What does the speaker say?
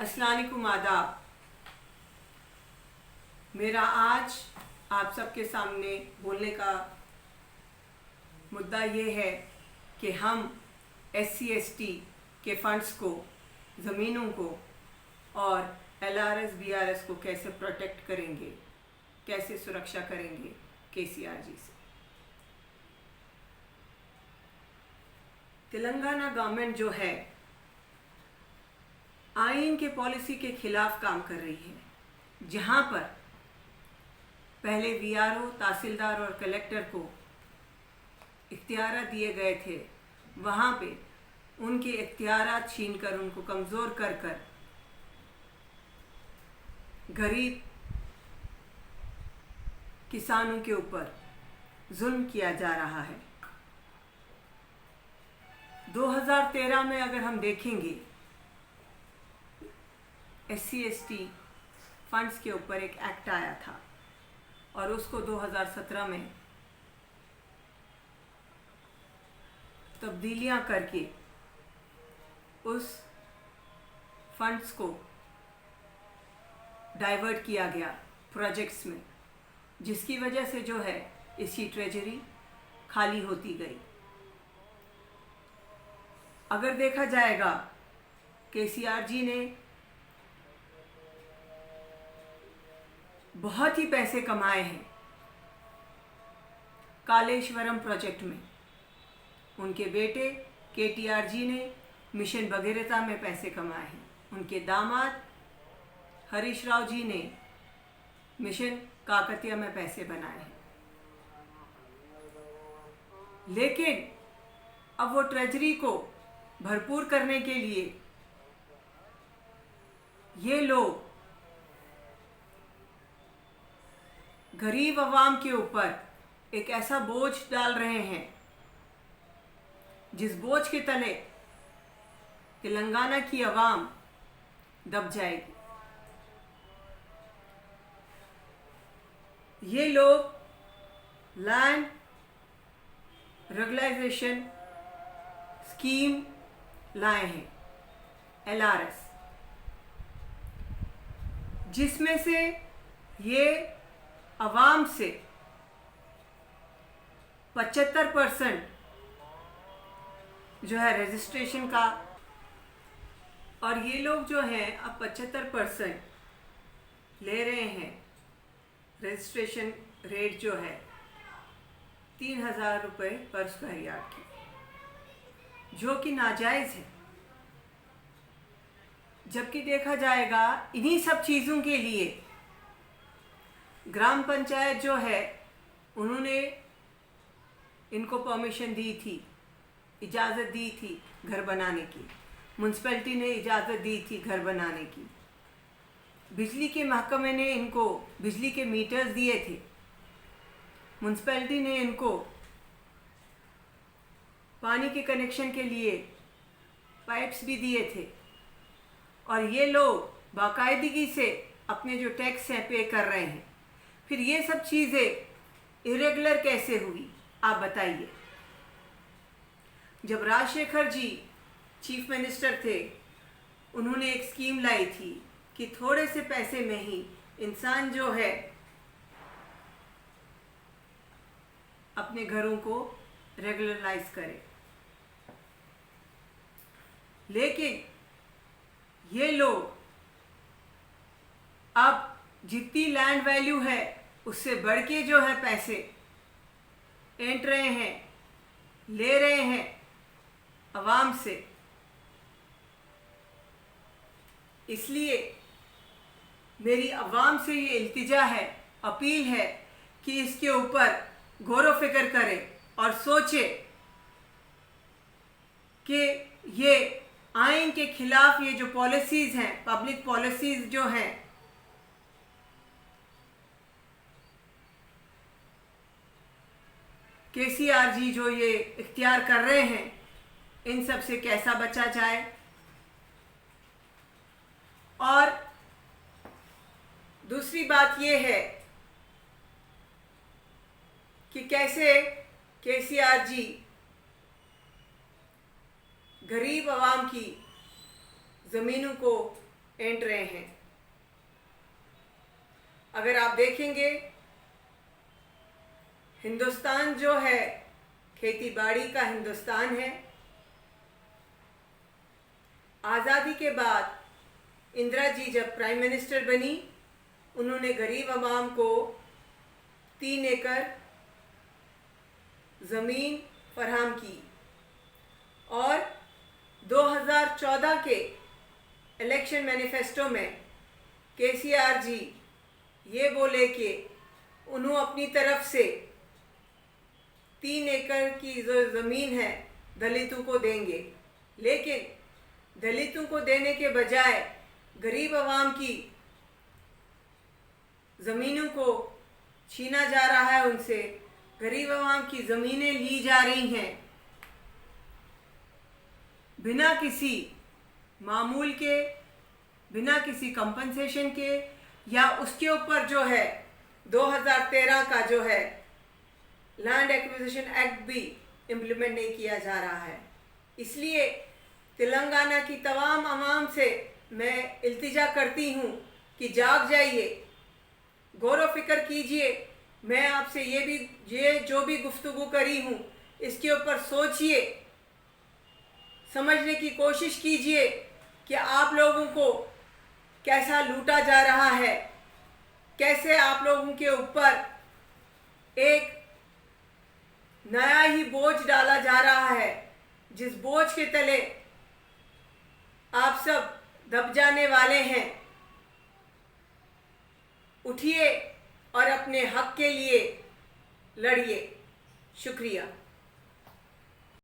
अस्सलाम वालेकुम, आदाब। मेरा आज आप सबके सामने बोलने का मुद्दा ये है कि हम SC/ST के फंड्स को, ज़मीनों को और LRS BRS को कैसे प्रोटेक्ट करेंगे, कैसे सुरक्षा करेंगे KCR जी से। तेलंगाना गवर्नमेंट जो है आइन के पॉलिसी के खिलाफ काम कर रही है, जहां पर पहले VRO, तहसीलदार और कलेक्टर को इख्तियार दिए गए थे, वहां पे उनके इख्तियार छीनकर, उनको कमज़ोर कर कर गरीब किसानों के ऊपर जुल्म किया जा रहा है। 2013 में अगर हम देखेंगे, SC/ST फंड्स के ऊपर एक एक्ट आया था और उसको 2017 में तब्दीलियां करके उस फंड्स को डाइवर्ट किया गया प्रोजेक्ट्स में, जिसकी वजह से जो है इसकी ट्रेजरी खाली होती गई। अगर देखा जाएगा, KCR जी ने बहुत ही पैसे कमाए हैं कालेश्वरम प्रोजेक्ट में। उनके बेटे KTR जी ने मिशन भगीरथा में पैसे कमाए हैं। उनके दामाद हरीश राव जी ने मिशन काकतिया में पैसे बनाए हैं। लेकिन अब वो ट्रेजरी को भरपूर करने के लिए ये लोग गरीब आवाम के ऊपर एक ऐसा बोझ डाल रहे हैं जिस बोझ के तले तेलंगाना की आवाम दब जाएगी। ये लोग लैंड रेगुलाइजेशन स्कीम लाए हैं, LRS, जिसमें से ये आवाम से 75% जो है रजिस्ट्रेशन का, और ये लोग जो हैं अब 75% ले रहे हैं। रजिस्ट्रेशन रेट जो है 3000 रुपये पर स्क्वायर यार्ड की, जो कि नाजायज़ है। जबकि देखा जाएगा, इन्हीं सब चीज़ों के लिए ग्राम पंचायत जो है उन्होंने इनको परमिशन दी थी, इजाज़त दी थी घर बनाने की। म्यूनसिपैलिटी ने इजाज़त दी थी घर बनाने की। बिजली के महकमे ने इनको बिजली के मीटर्स दिए थे। म्यूनसिपैलिटी ने इनको पानी के कनेक्शन के लिए पाइप्स भी दिए थे। और ये लोग बाकायदगी से अपने जो टैक्स हैं पे कर रहे हैं। फिर ये सब चीज़ें इरेगुलर कैसे हुई, आप बताइए। जब राजशेखर जी चीफ मिनिस्टर थे, उन्होंने एक स्कीम लाई थी कि थोड़े से पैसे में ही इंसान जो है अपने घरों को रेगुलराइज करे। लेकिन ये लोग अब जितनी लैंड वैल्यू है उससे बढ़ के जो है पैसे ऐंठ रहे हैं, ले रहे हैं आवाम से। इसलिए मेरी आवाम से ये इल्तिजा है, अपील है कि इसके ऊपर गौर व फिक्र करें और सोचे कि ये आइन के खिलाफ ये जो पॉलिसीज़ हैं, पब्लिक पॉलिसीज़ जो हैं, KCR जी जो ये इख्तियार कर रहे हैं, इन सब से कैसा बचा जाए। और दूसरी बात ये है कि कैसे KCR जी गरीब आवाम की ज़मीनों को ऐंठ रहे हैं। अगर आप देखेंगे, हिंदुस्तान जो है खेती बाड़ी का हिंदुस्तान है। आज़ादी के बाद इंदिरा जी जब प्राइम मिनिस्टर बनी, उन्होंने गरीब आवाम को 3 एकड़ ज़मीन फराहम की और 2014 के इलेक्शन मैनिफेस्टो में केसीआर जी ये बोले कि उन्होंने अपनी तरफ से 3 एकड़ की जो ज़मीन है दलितों को देंगे, लेकिन दलितों को देने के बजाय गरीब आवाम की ज़मीनों को छीना जा रहा है, उनसे गरीब आवाम की ज़मीनें ली जा रही हैं बिना किसी मामूल के, बिना किसी कंपनसेशन के, या उसके ऊपर जो है 2013 का जो है लैंड एक्विजिशन एक्ट भी इम्प्लीमेंट नहीं किया जा रहा है। इसलिए तेलंगाना की तमाम आवाम से मैं इल्तिजा करती हूँ कि जाग जाइए, गौर फिक्र कीजिए। मैं आपसे ये जो भी गुफ्तगू करी हूँ इसके ऊपर सोचिए, समझने की कोशिश कीजिए कि आप लोगों को कैसा लूटा जा रहा है, कैसे आप लोगों के ऊपर एक नया ही बोझ डाला जा रहा है, जिस बोझ के तले आप सब दब जाने वाले हैं। उठिए और अपने हक के लिए लड़िए। शुक्रिया।